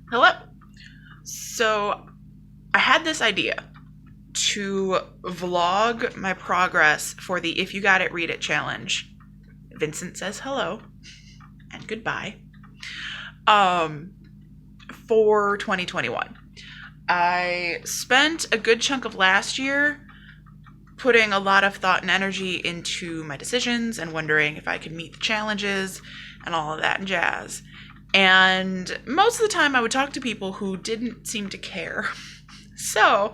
Hello. So I had this idea to vlog my progress for the If You Got It, Read It challenge. Vincent says hello and goodbye. For 2021. I spent a good chunk of last year putting a lot of thought and energy into my decisions and wondering if I could meet the challenges and all of that jazz. And most of the time I would talk to people who didn't seem to care. So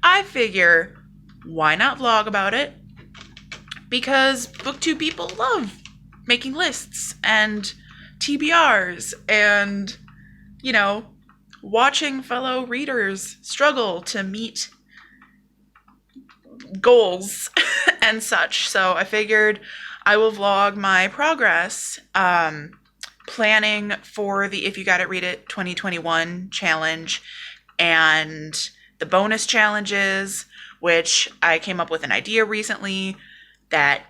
I figure, why not vlog about it? Because booktube people love making lists and TBRs and, watching fellow readers struggle to meet goals and such. So I figured I will vlog my progress planning for the If You Got It, Read It 2021 challenge and the bonus challenges, which I came up with an idea recently that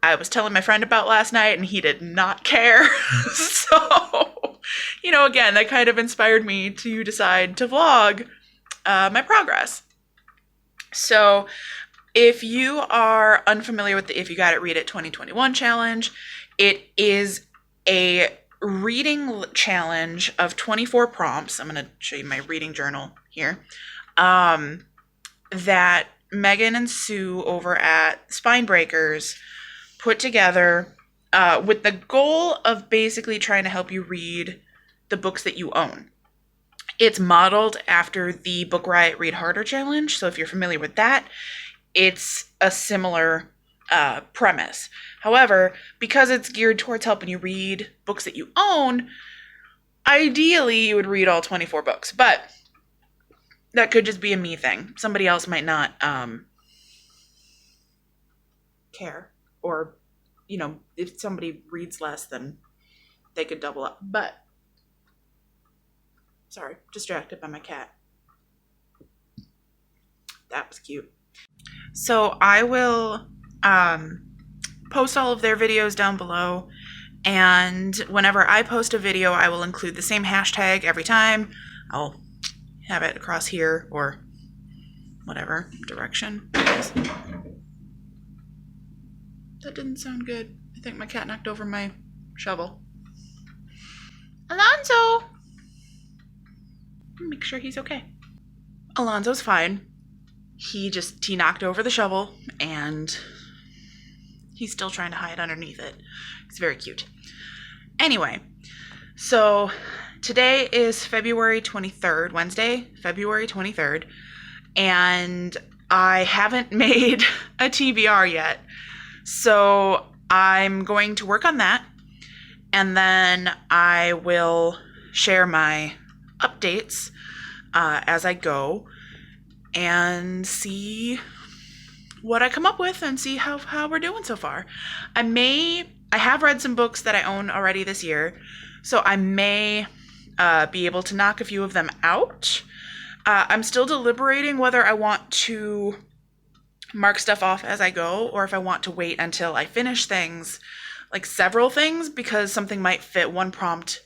I was telling my friend about last night and he did not care. So, again, that kind of inspired me to decide to vlog my progress. So if you are unfamiliar with the If You Got It, Read It 2021 challenge, it is a reading challenge of 24 prompts. I'm going to show you my reading journal here. That Megan and Sue over at Spinebreakers put together with the goal of basically trying to help you read the books that you own. It's modeled after the Book Riot Read Harder challenge, so if you're familiar with that, it's a similar premise. However, because it's geared towards helping you read books that you own, ideally you would read all 24 books, but that could just be a me thing. Somebody else might not care, or, if somebody reads less, then they could double up. But, sorry, distracted by my cat. That was cute. So I will post all of their videos down below, and whenever I post a video, I will include the same hashtag every time. I'll have it across here or whatever direction. That didn't sound good. I think my cat knocked over my shovel. Alonzo! Make sure he's okay. Alonzo's fine. He knocked over the shovel and he's still trying to hide underneath it. It's very cute. Anyway, so today is February 23rd, Wednesday, February 23rd, and I haven't made a TBR yet. So I'm going to work on that, and then I will share my updates as I go and see what I come up with and see how we're doing so far. I have read some books that I own already this year, so I may be able to knock a few of them out. I'm still deliberating whether I want to mark stuff off as I go, or if I want to wait until I finish things, like several things, because something might fit one prompt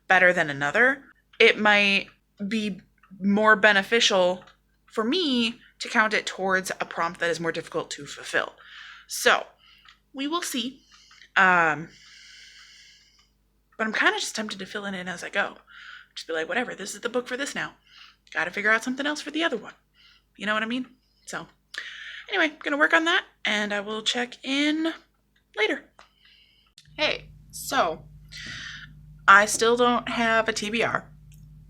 better than another. It might be more beneficial for me to count it towards a prompt that is more difficult to fulfill. So we will see. But I'm kind of just tempted to fill it in as I go. Just be like, whatever, this is the book for this now. Got to figure out something else for the other one. You know what I mean? So anyway, gonna work on that, and I will check in later. Hey, so I still don't have a TBR,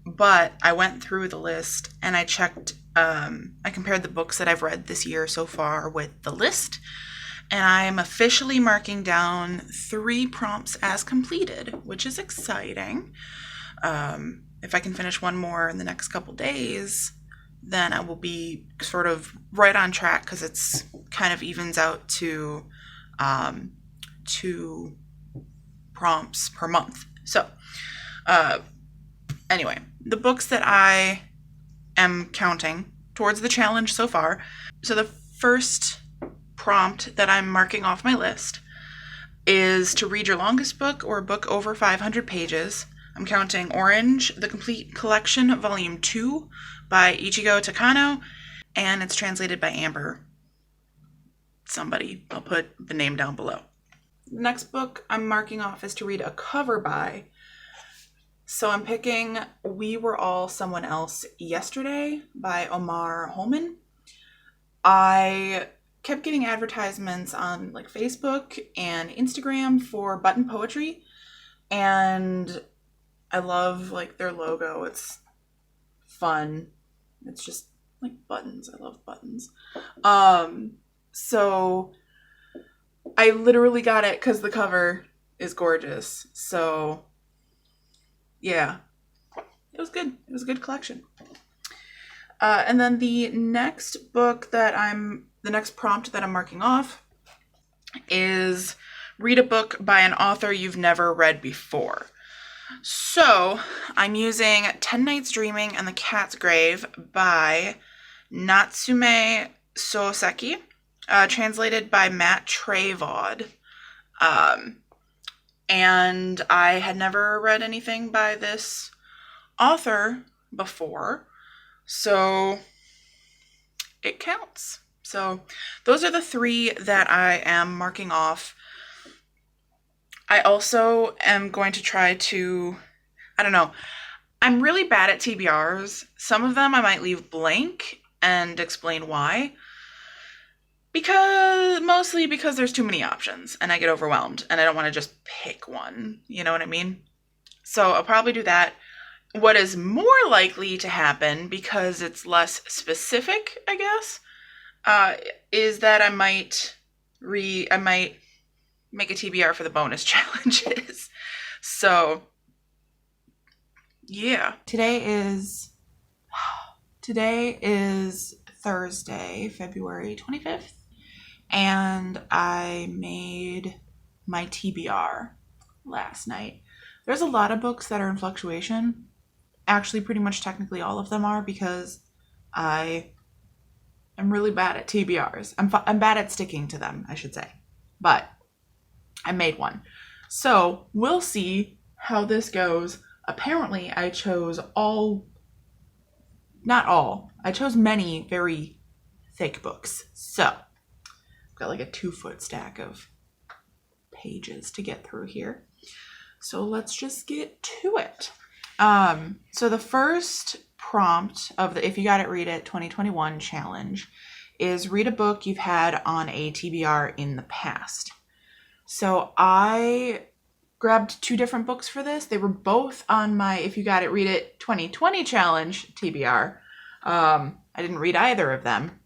but I went through the list and I checked, I compared the books that I've read this year so far with the list, and I'm officially marking down 3 prompts as completed, which is exciting. If I can finish one more in the next couple days, then I will be sort of right on track, because it's kind of evens out to 2 prompts per month. So anyway, the books that I am counting towards the challenge so far. So the first prompt that I'm marking off my list is to read your longest book or a book over 500 pages I'm counting Orange, The Complete Collection, Volume 2 by Ichigo Takano, and it's translated by Amber somebody. I'll put the name down below. Next book I'm marking off is to read a cover by. So I'm picking We Were All Someone Else Yesterday by Omar Holman. I kept getting advertisements on like Facebook and Instagram for Button Poetry, and I love like their logo. It's fun. It's just like buttons. I love buttons. So I literally got it because the cover is gorgeous. So yeah, it was good. It was a good collection. And then the next prompt that I'm marking off is read a book by an author you've never read before. So I'm using 10 Nights Dreaming and the Cat's Grave by Natsume Soseki, translated by Matt Trayvod. And I had never read anything by this author before, so it counts. So those are the 3 that I am marking off. I also am going to try to, I don't know, I'm really bad at TBRs. Some of them I might leave blank and explain why. Mostly because there's too many options and I get overwhelmed and I don't want to just pick one. You know what I mean? So I'll probably do that. What is more likely to happen, because it's less specific, I guess, is that I might make a TBR for the bonus challenges. So, yeah. Today is Thursday, February 25th, and I made my TBR last night. There's a lot of books that are in fluctuation. Actually, pretty much technically all of them are, because I am really bad at TBRs. I'm bad at sticking to them, I should say. But I made one. So we'll see how this goes. Apparently, I chose I chose many very thick books. So I've got like a 2-foot stack of pages to get through here. So let's just get to it. So the first prompt of the If You Got It, Read It 2021 challenge is read a book you've had on a TBR in the past. So I grabbed 2 different books for this. They were both on my If You Got It, Read It 2020 challenge TBR. I didn't read either of them.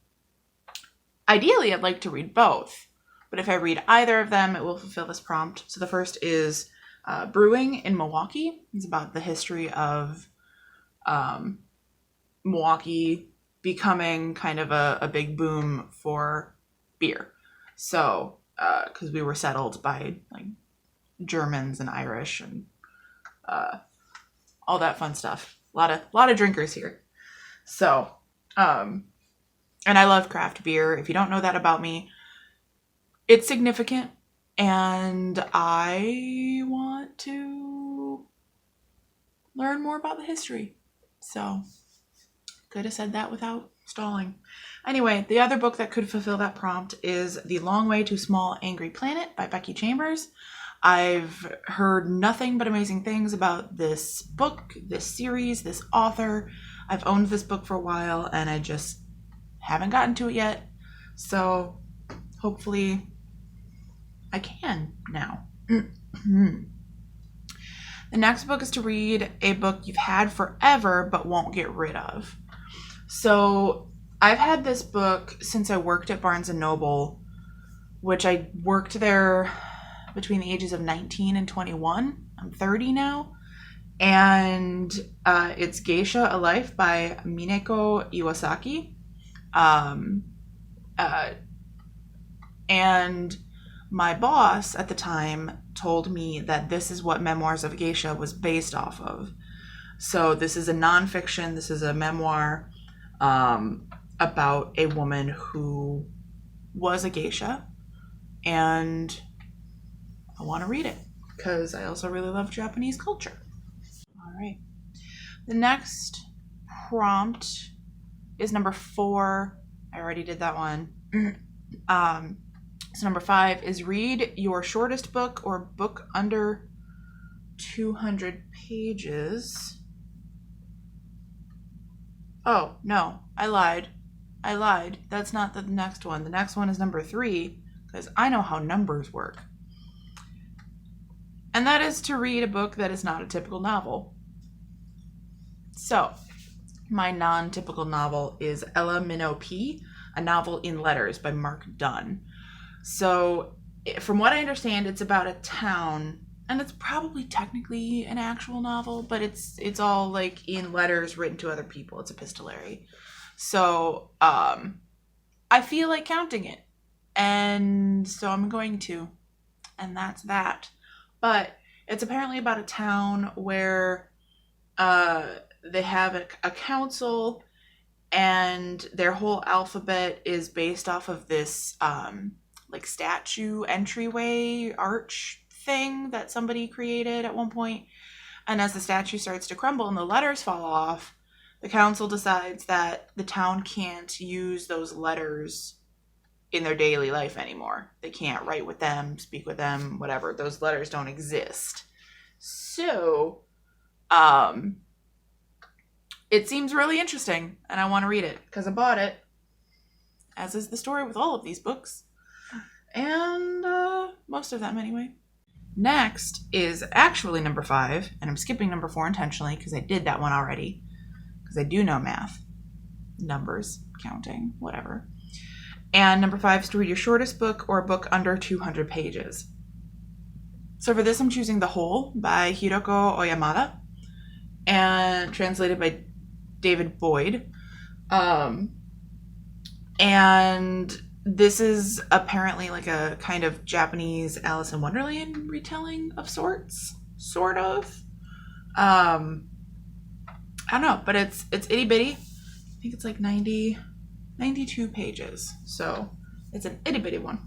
Ideally, I'd like to read both, but if I read either of them, it will fulfill this prompt. So the first is Brewing in Milwaukee. It's about the history of Milwaukee becoming kind of a big boom for beer. So, because we were settled by like Germans and Irish and all that fun stuff. A lot of drinkers here. So, and I love craft beer. If you don't know that about me, it's significant, and I want to learn more about the history. So, could have said that without stalling. Anyway, the other book that could fulfill that prompt is The Long Way to Small Angry Planet by Becky Chambers. I've heard nothing but amazing things about this book, this series, this author. I've owned this book for a while, and I just haven't gotten to it yet. So hopefully I can now. The next book is to read a book you've had forever but won't get rid of. So I've had this book since I worked at Barnes & Noble, which I worked there between the ages of 19 and 21. I'm 30 now. And it's Geisha, A Life by Mineko Iwasaki. And my boss at the time told me that this is what Memoirs of a Geisha was based off of. So this is a nonfiction. This is a memoir about a woman who was a geisha, and I want to read it because I also really love Japanese culture. right. The next prompt is number 4. I already did that one. So number 5 is read your shortest book or book under 200 pages. Oh, no, I lied. That's not the next one. The next one is number 3, because I know how numbers work. And that is to read a book that is not a typical novel. So, my non-typical novel is Ella Minnow P., a novel in letters by Mark Dunn. So, from what I understand, it's about a town, and it's probably technically an actual novel, but it's all like in letters written to other people. It's epistolary. So, I feel like counting it, and so I'm going to, and that's that. But it's apparently about a town where they have a council, and their whole alphabet is based off of this like statue entryway arch thing that somebody created at one point. And as the statue starts to crumble and the letters fall off, the council decides that the town can't use those letters in their daily life anymore. They can't write with them, speak with them, whatever. Those letters don't exist. So, it seems really interesting, and I want to read it because I bought it, as is the story with all of these books, and most of them anyway. Next is actually number 5, and I'm skipping number 4 intentionally because I did that one already, because I do know math, numbers, counting, whatever. And number 5 is to read your shortest book or a book under 200 pages. So for this, I'm choosing The Hole by Hiroko Oyamada, and translated by David Boyd. And this is apparently like a kind of Japanese Alice in Wonderland retelling of sorts, sort of. I don't know, but it's itty bitty. I think it's like 92 pages. So it's an itty bitty one.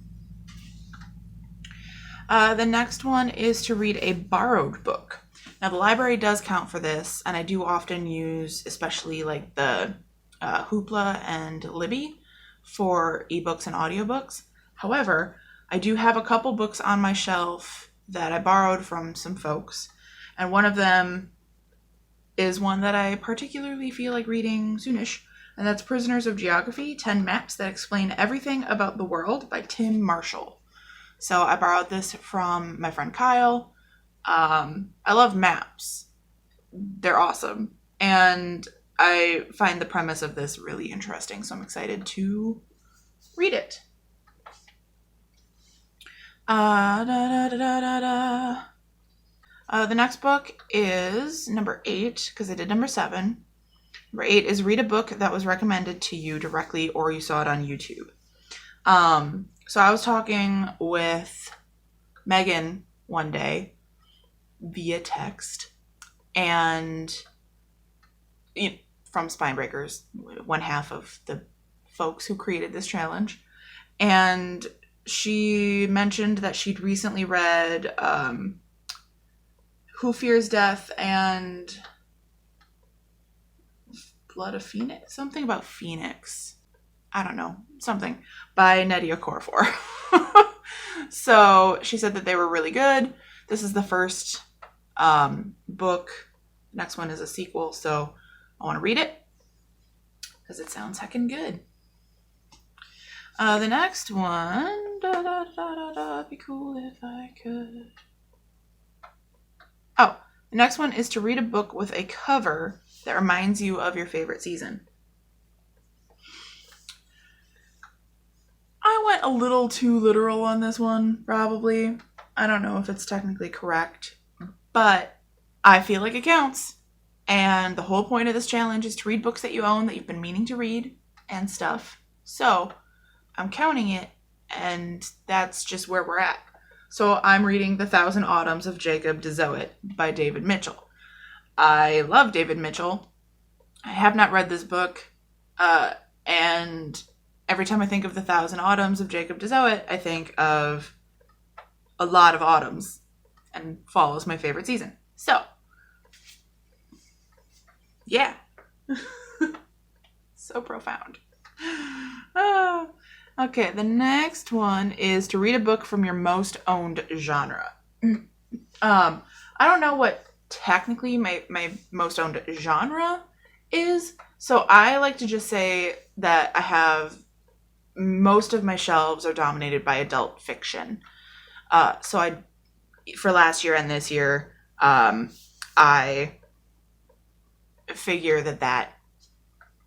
The next one is to read a borrowed book. Now, the library does count for this, and I do often use, especially like the Hoopla and Libby for ebooks and audiobooks. However, I do have a couple books on my shelf that I borrowed from some folks, and one of them is one that I particularly feel like reading soonish, and that's Prisoners of Geography, 10 Maps That Explain Everything About the World by Tim Marshall. So I borrowed this from my friend Kyle. I love maps. They're awesome. And I find the premise of this really interesting, so I'm excited to read it. The next book is number 8, because I did number 7. Number 8 is read a book that was recommended to you directly or you saw it on YouTube. So I was talking with Megan one day via text, and from Spinebreakers, one half of the folks who created this challenge, and she mentioned that she'd recently read Who Fears Death and Blood of Phoenix, something about Phoenix, I don't know, something by Nnedi Okorafor. So she said that they were really good. This is the first book. The next one is a sequel, so I want to read it because it sounds heckin' good. The next one, be cool if I could. Oh, the next one is to read a book with a cover that reminds you of your favorite season. I went a little too literal on this one, probably. I don't know if it's technically correct, but I feel like it counts. And the whole point of this challenge is to read books that you own that you've been meaning to read and stuff. So I'm counting it, and that's just where we're at. So I'm reading The Thousand Autumns of Jacob de Zoet by David Mitchell. I love David Mitchell. I have not read this book, and every time I think of The Thousand Autumns of Jacob de Zoet, I think of a lot of autumns, and fall is my favorite season. So Yeah. So profound. Oh. Okay, the next one is to read a book from your most owned genre. I don't know what technically my most owned genre is, so I like to just say that I have most of my shelves are dominated by adult fiction. So for last year and this year, I figure that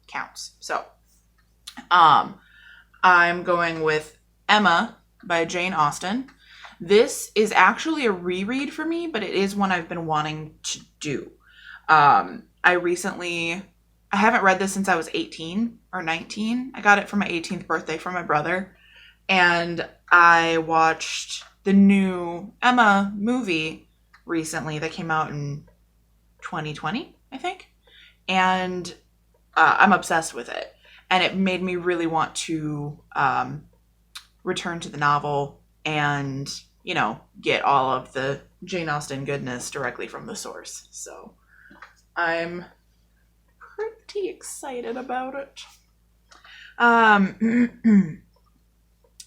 counts. So, I'm going with Emma by Jane Austen. This is actually a reread for me, but it is one I've been wanting to do. I haven't read this since I was 18 or 19. I got it for my 18th birthday from my brother. And I watched the new Emma movie recently that came out in 2020, I think. And I'm obsessed with it. And it made me really want to return to the novel and, get all of the Jane Austen goodness directly from the source. So I'm pretty excited about it.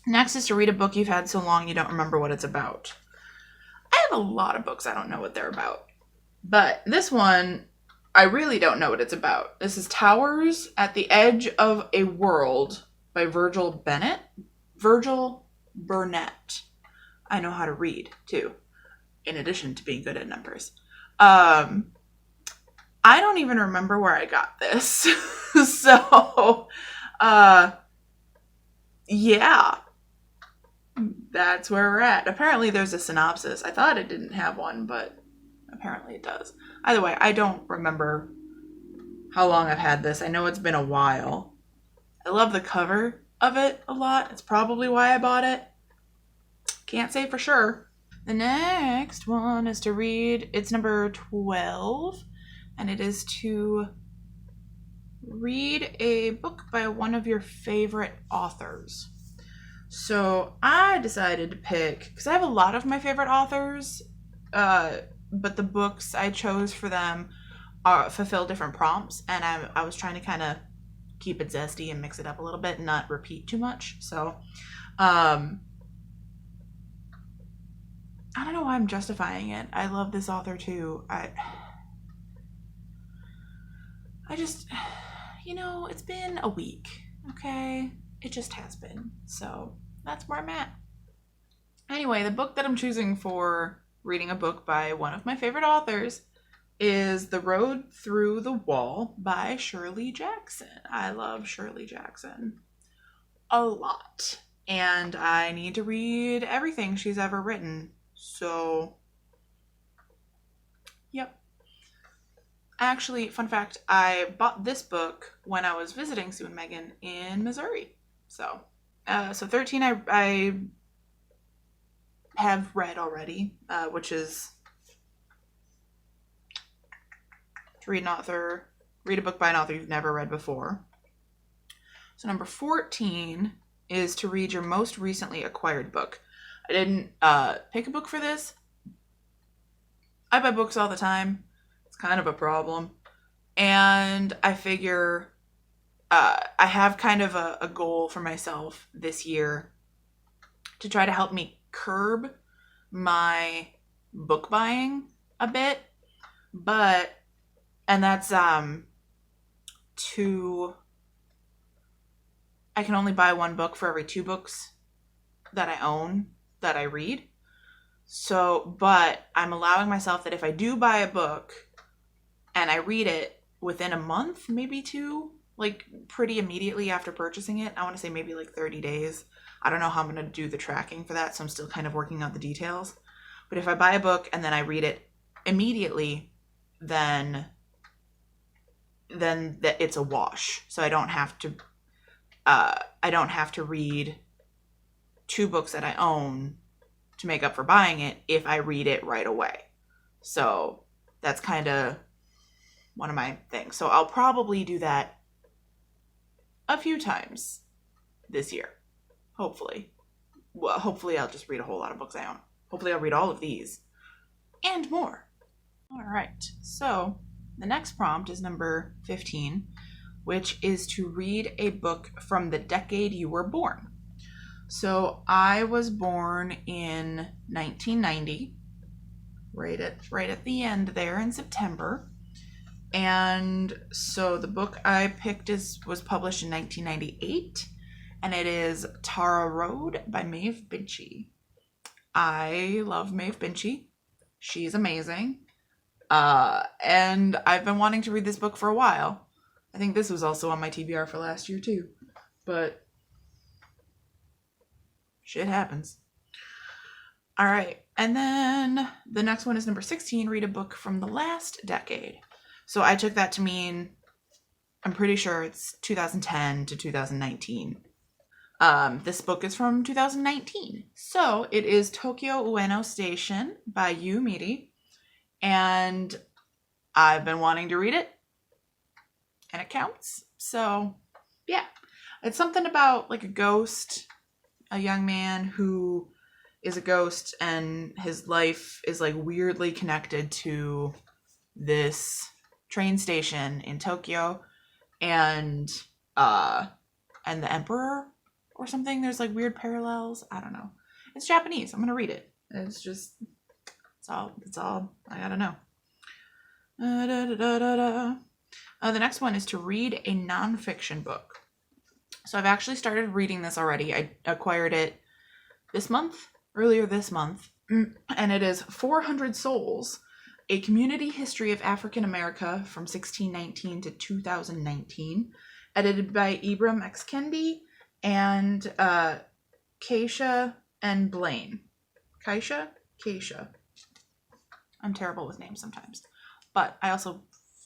Next is to read a book you've had so long you don't remember what it's about. I have a lot of books I don't know what they're about. But this one, I really don't know what it's about. This is Towers at the Edge of a World by Virgil Burnett. I know how to read, too, in addition to being good at numbers. I don't even remember where I got this. So, yeah. That's where we're at. Apparently there's a synopsis. I thought it didn't have one, but apparently it does. Either way, I don't remember how long I've had this. I know it's been a while. I love the cover of it a lot. It's probably why I bought it. Can't say for sure. The next one is to read, it's number 12, and it is to read a book by one of your favorite authors. So I decided to pick, because I have a lot of my favorite authors, but the books I chose for them fulfill different prompts, and I was trying to kind of keep it zesty and mix it up a little bit and not repeat too much. So I don't know why I'm justifying it. I love this author too. I just, it's been a week, okay? It just has been. So that's where I'm at. Anyway, the book that I'm choosing for reading a book by one of my favorite authors is The Road Through the Wall by Shirley Jackson. I love Shirley Jackson a lot. And I need to read everything she's ever written. So, yep. Actually, fun fact, I bought this book when I was visiting Sue and Megan in Missouri. So 13 I have read already, which is to read a book by an author you've never read before. So number 14 is to read your most recently acquired book. I didn't pick a book for this. I buy books all the time. It's kind of a problem. And I figure I have kind of a goal for myself this year to try to help me curb my book buying a bit. And that's I can only buy one book for every 2 books that I own that I read. So, but I'm allowing myself that if I do buy a book and I read it within a month, maybe 2, like pretty immediately after purchasing it, I want to say maybe like 30 days. I don't know how I'm going to do the tracking for that, so I'm still kind of working out the details. But if I buy a book and then I read it immediately, then it's a wash. So I don't have to read 2 books that I own to make up for buying it if I read it right away. So that's kind of one of my things. So I'll probably do that a few times this year. Hopefully. Well, hopefully I'll just read a whole lot of books I own. Hopefully I'll read all of these and more. All right. So The next prompt is number 15, which is to read a book from the decade you were born. So I was born in 1990, right at the end there in September. And so the book I picked was published in 1998, and it is Tara Road by Maeve Binchy. I love Maeve Binchy. She's amazing. And I've been wanting to read this book for a while. I think this was also on my TBR for last year too. But shit happens. All right. And then the next one is number 16, read a book from the last decade. So I took that to mean, I'm pretty sure it's 2010 to 2019. This book is from 2019. So it is Tokyo Ueno Station by Yu Miri. And I've been wanting to read it. And it counts. So, yeah. It's something about like a ghost, a young man who is a ghost, and his life is like weirdly connected to this train station in Tokyo, and the emperor or something. There's like weird parallels. I don't know. It's Japanese. I'm gonna read it. It's all I gotta know. The next one is to read a nonfiction book. So I've actually started reading this already. I acquired it earlier this month, and it is 400 Souls, A Community History of African America from 1619 to 2019, edited by Ibram X. Kendi and Keisha and Blaine. Keisha? I'm terrible with names sometimes, but I also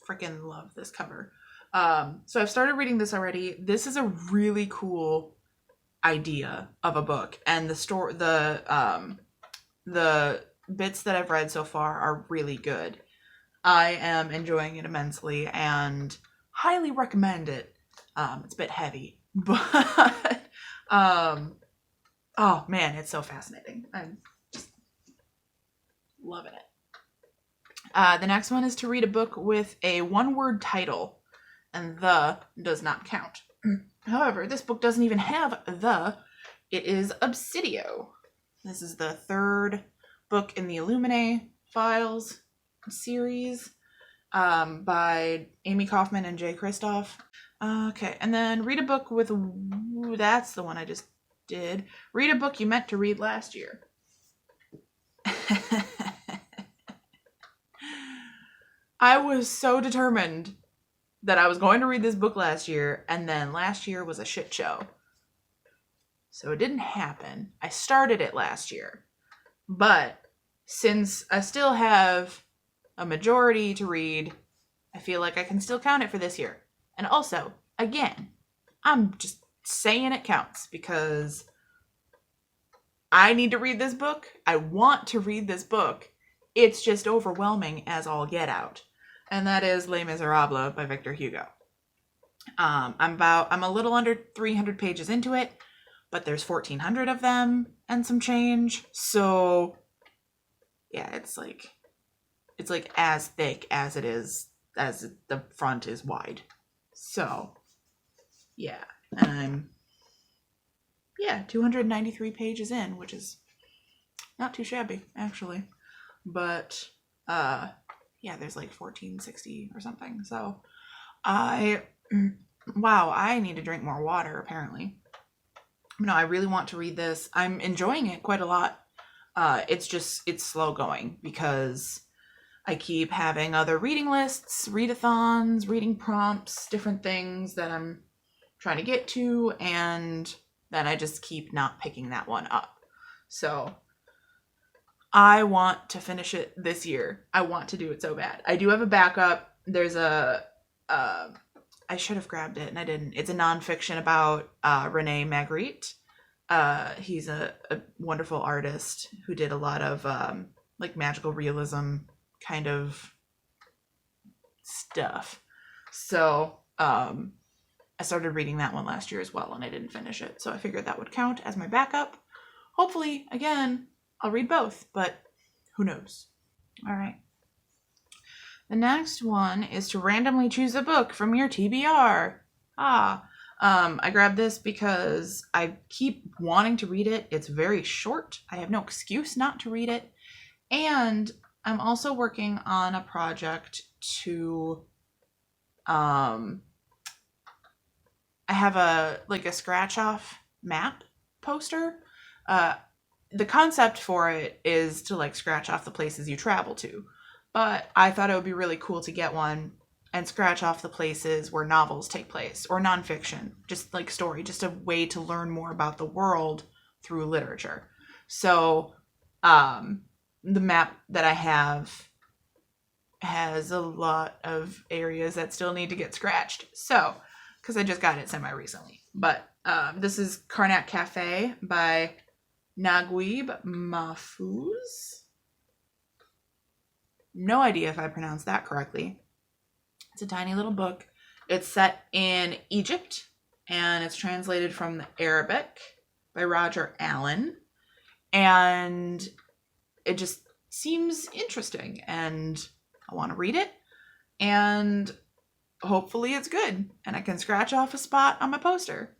freaking love this cover. So I've started reading this already. This is a really cool idea of a book, and the bits that I've read so far are really good. I am enjoying it immensely and highly recommend it. It's a bit heavy, but oh man, it's so fascinating. I'm just loving it. The next one is to read a book with a one-word title, and the does not count. However, this book doesn't even have the. It is Obsidio. This is the third book in the Illuminae Files series by Amy Kaufman and Jay Kristoff. Okay, and then read a book with. That's the one I just did. Read a book you meant to read last year. I was so determined that I was going to read this book last year, and then last year was a shit show. So it didn't happen. I started it last year. But since I still have a majority to read, I feel like I can still count it for this year. And also, again, I'm just saying it counts because I need to read this book. I want to read this book. It's just overwhelming as all get out. And that is Les Miserables by Victor Hugo. I'm a little under 300 pages into it, but there's 1,400 of them and some change. So yeah, it's like as thick as it is, as the front is wide. So yeah, and I'm 293 pages in, which is not too shabby actually, but there's like 1460 or something. So I need to drink more water apparently. No, I really want to read this. I'm enjoying it quite a lot. It's slow going because I keep having other reading lists, readathons, reading prompts, different things that I'm trying to get to, and then I just keep not picking that one up. So I want to finish it this year. I want to do it so bad. I do have a backup. There's I should have grabbed it and I didn't. It's a nonfiction about Rene Magritte. He's a wonderful artist who did a lot of like magical realism kind of stuff. So I started reading that one last year as well, and I didn't finish it. So I figured that would count as my backup. Hopefully, again, I'll read both, but who knows? All right. The next one is to randomly choose a book from your TBR. I grabbed this because I keep wanting to read it. It's very short. I have no excuse not to read it. And I'm also working on a project to, I have a scratch off map poster. The concept for it is to scratch off the places you travel to. But I thought it would be really cool to get one and scratch off the places where novels take place or nonfiction, just story, just a way to learn more about the world through literature. So the map that I have has a lot of areas that still need to get scratched. So, because I just got it semi-recently. But this is Karnak Cafe by Naguib Mahfouz. No idea if I pronounced that correctly. It's a tiny little book. It's set in Egypt, and it's translated from the Arabic by Roger Allen. And it just seems interesting, and I want to read it, and hopefully it's good, and I can scratch off a spot on my poster.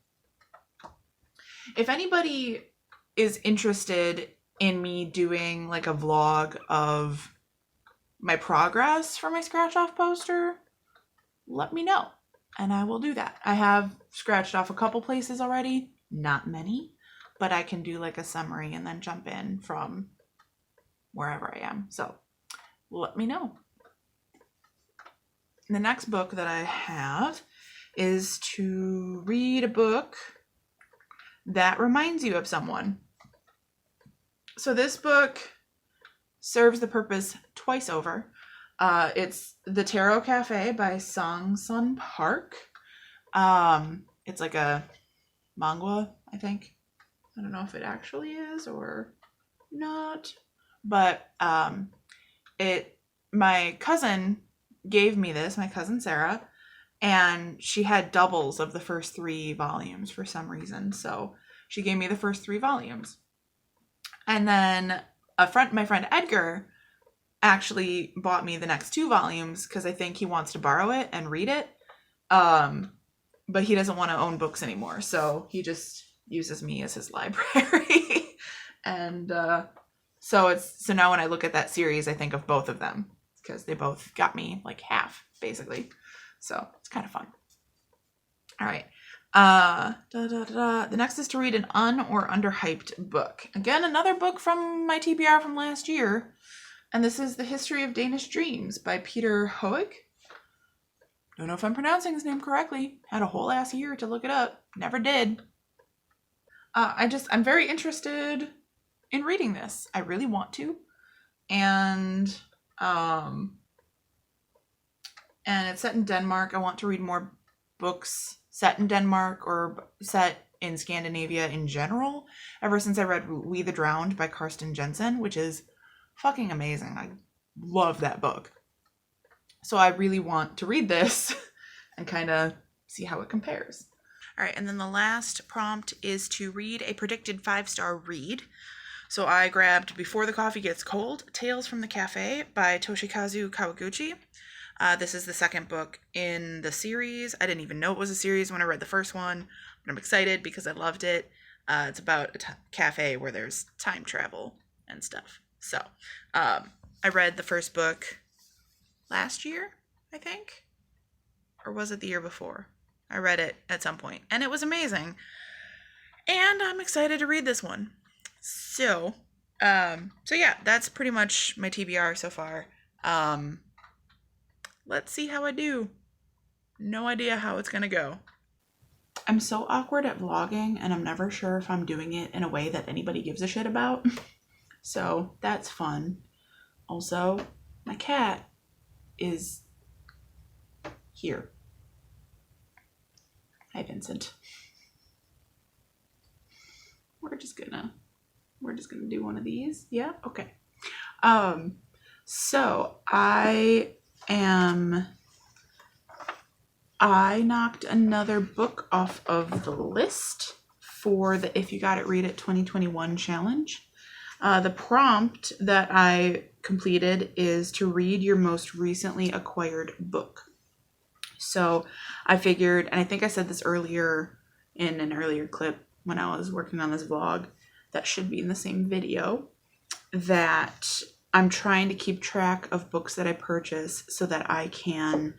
If anybody is interested in me doing a vlog of my progress for my scratch off poster, let me know and I will do that. I have scratched off a couple places already, not many, but I can do a summary and then jump in from wherever I am. So let me know. The next book that I have is to read a book that reminds you of someone. So this book serves the purpose twice over. It's The Tarot Cafe by Song Sun Park. It's a manga, I think. I don't know if it actually is or not, but my cousin gave me this, my cousin Sarah, and she had doubles of the first 3 volumes for some reason. So she gave me the first 3 volumes. And then my friend Edgar actually bought me the next 2 volumes because I think he wants to borrow it and read it. But he doesn't want to own books anymore. So he just uses me as his library. And so now when I look at that series, I think of both of them because they both got me half, basically. So it's kind of fun. All right. The next is to read an or underhyped book. Again, another book from my TBR from last year. And this is The History of Danish Dreams by Peter Hoeg. Don't know if I'm pronouncing his name correctly. Had a whole ass year to look it up. Never did. I'm very interested in reading this. I really want to. And it's set in Denmark. I want to read more books set in Denmark or set in Scandinavia in general. Ever since I read We the Drowned by Karsten Jensen, which is fucking amazing. I love that book. So I really want to read this and kind of see how it compares. All right, and then the last prompt is to read a predicted 5-star read. So I grabbed Before the Coffee Gets Cold, Tales from the Cafe by Toshikazu Kawaguchi. This is the second book in the series. I didn't even know it was a series when I read the first one, but I'm excited because I loved it. It's about a cafe where there's time travel and stuff. So I read the first book last year, I think, or was it the year before? I read it at some point, and it was amazing. And I'm excited to read this one. So yeah, that's pretty much my TBR so far. Let's see how I do. No idea how it's gonna go. I'm so awkward at vlogging, and I'm never sure if I'm doing it in a way that anybody gives a shit about. So that's fun. Also, my cat is here. Hi, Vincent. We're just gonna do one of these. Yeah, okay. So I knocked another book off of the list for the If You Got It Read It 2021 challenge. The prompt that I completed is to read your most recently acquired book. So I figured, and I think I said this earlier in an earlier clip when I was working on this vlog, that should be in the same video, that I'm trying to keep track of books that I purchase so that I can,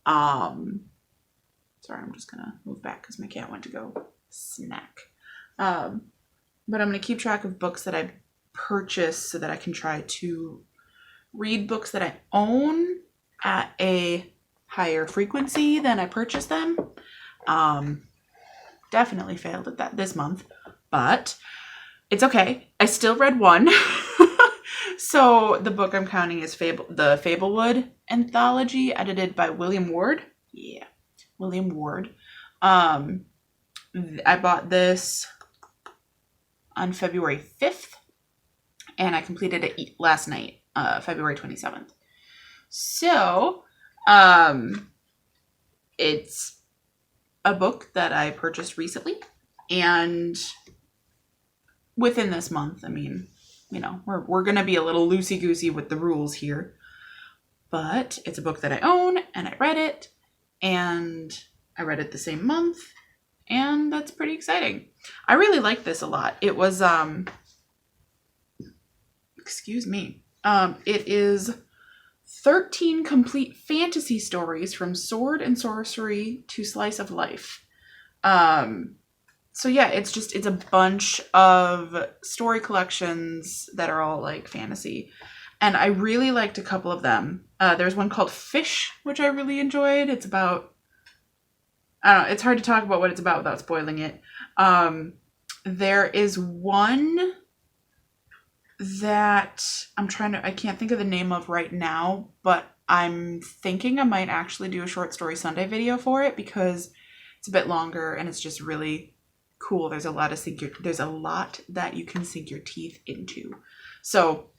sorry, I'm just gonna move back because my cat went to go snack. But I'm gonna keep track of books that I purchase so that I can try to read books that I own at a higher frequency than I purchase them. Definitely failed at that this month, but it's okay. I still read one. So the book I'm counting is the Fablewood anthology, edited by William Ward. Yeah, William Ward. I bought this on February 5th, and I completed it last night, February 27th. So, it's a book that I purchased recently, and within this month. I mean, you know, we're going to be a little loosey-goosey with the rules here, but it's a book that I own, and I read it the same month, and that's pretty exciting. I really like this a lot. It was, excuse me. It is 13 complete fantasy stories from sword and sorcery to slice of life. So yeah, it's a bunch of story collections that are all like fantasy. And I really liked a couple of them. There's one called Fish, which I really enjoyed. It's about, I don't know, it's hard to talk about what it's about without spoiling it. There is one that I can't think of the name of right now, but I'm thinking I might actually do a short story Sunday video for it because it's a bit longer and it's just really cool. There's a lot that you can sink your teeth into. So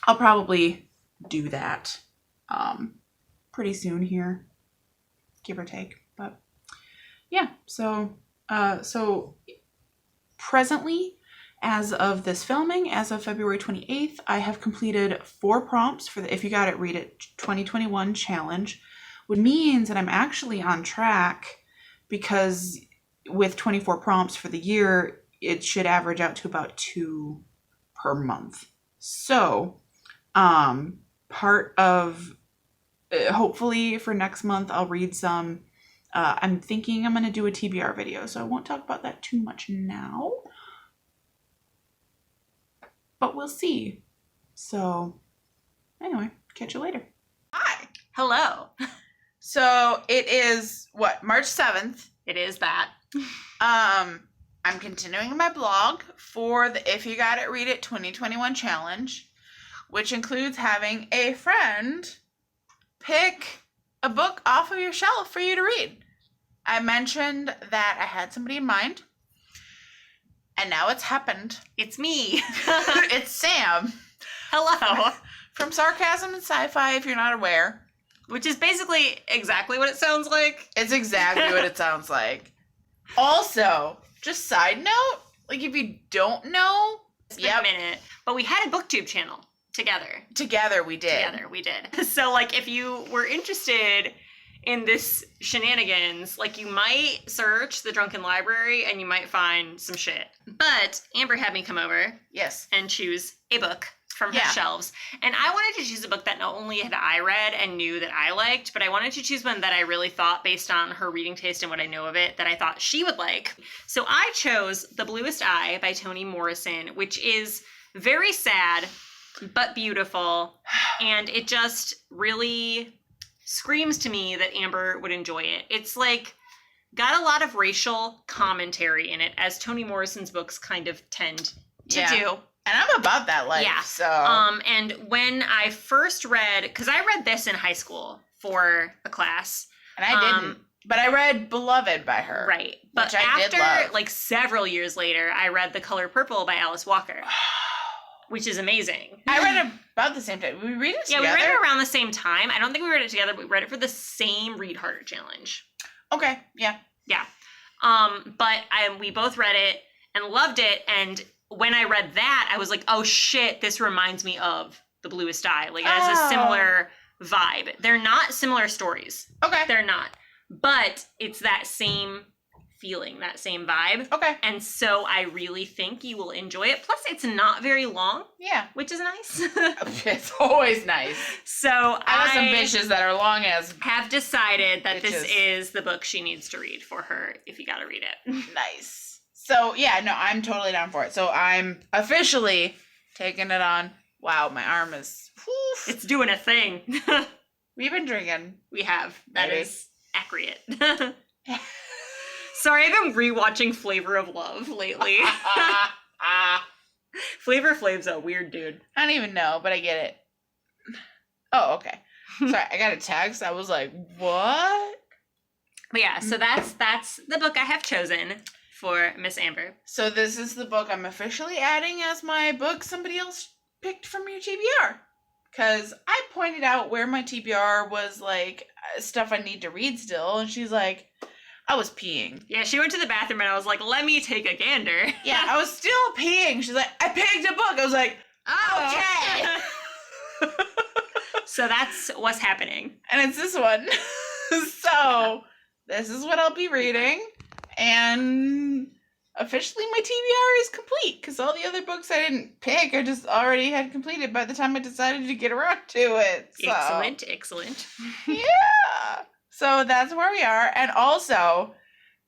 I'll probably do that pretty soon here, give or take. But yeah, so presently, as of this filming, as of February 28th, I have completed 4 prompts for the If You Got It, Read It 2021 challenge, which means that I'm actually on track because with 24 prompts for the year, it should average out to about 2 per month. So, part of, hopefully for next month, I'll read some. I'm thinking I'm going to do a TBR video, so I won't talk about that too much now. But we'll see. So, anyway, catch you later. Hi. Hello. So, it is, March 7th. It is that. I'm continuing my blog for the If You Got It, Read It 2021 challenge, which includes having a friend pick a book off of your shelf for you to read. I mentioned that I had somebody in mind. And now it's happened. It's me. It's Sam. Hello. From Sarcasm and Sci-Fi, if you're not aware. Which is basically exactly what it sounds like. It's exactly what it sounds like. Also, just side note, like if you don't know. It's been a minute. But we had a BookTube channel together. Together we did. So like if you were interested in this shenanigans, like you might search the Drunken Library and you might find some shit. But Amber had me come over. Yes. And choose a book from her shelves. And I wanted to choose a book that not only had I read and knew that I liked, but I wanted to choose one that I really thought, based on her reading taste and what I know of it, that I thought she would like. So I chose The Bluest Eye by Toni Morrison, which is very sad, but beautiful. And it just really screams to me that Amber would enjoy it. It's like got a lot of racial commentary in it, as Toni Morrison's books kind of tend to do. And I'm about that life. Yeah. So. And when I first read, because I read this in high school for a class. And I didn't. But I read Beloved by her. Right. But after, like, several years later, I read The Color Purple by Alice Walker. Which is amazing. I read it about the same time. We read it together? Yeah, we read it around the same time. I don't think we read it together, but we read it for the same Read Harder challenge. Okay, yeah. Yeah. But we both read it and loved it, and when I read that, I was like, oh shit, this reminds me of The Bluest Eye. Like, it has a similar vibe. They're not similar stories. Okay. They're not. But it's that same feeling, that same vibe. Okay. And so I really think you will enjoy it. Plus, it's not very long. Yeah. Which is nice. It's always nice. So I have some bitches that are long as have decided that bitches. This is the book she needs to read for her if you gotta read it. Nice. So, yeah, no, I'm totally down for it. So I'm officially taking it on. Wow, my arm is... Whew. It's doing a thing. We've been drinking. We have. That Maybe. is accurate. Sorry, I've been rewatching Flavor of Love lately. Flavor Flav's a weird dude. I don't even know, but I get it. Oh, okay. Sorry, I got a text. I was like, what? But yeah, so that's the book I have chosen for Miss Amber. So this is the book I'm officially adding as my book somebody else picked from your TBR. Because I pointed out where my TBR was, like, stuff I need to read still. And she's like, I was peeing. Yeah, she went to the bathroom and I was like, let me take a gander. Yeah, I was still peeing. She's like, I picked a book. I was like, okay. So that's what's happening. And it's this one. So this is what I'll be reading. And officially my TBR is complete. Because all the other books I didn't pick, I just already had completed by the time I decided to get around to it. So. Excellent. Yeah. So that's where we are. And also,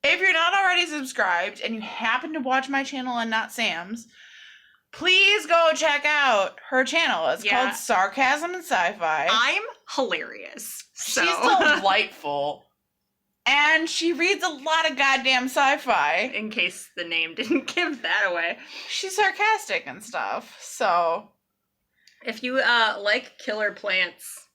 if you're not already subscribed and you happen to watch my channel and not Sam's, please go check out her channel. It's called Sarcasm and Sci-Fi. I'm hilarious. So. She's delightful. And she reads a lot of goddamn sci-fi. In case the name didn't give that away. She's sarcastic and stuff. So. If you like killer plants...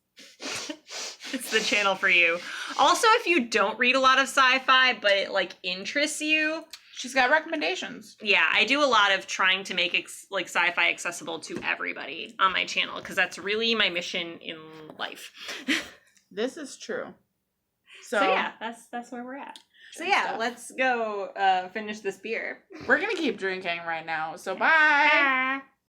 it's the channel for you. Also, if you don't read a lot of sci-fi, but it, like, interests you... She's got recommendations. Yeah, I do a lot of trying to make, sci-fi accessible to everybody on my channel, because that's really my mission in life. This is true. So yeah, that's where we're at. So yeah, let's go finish this beer. We're going to keep drinking right now, so bye!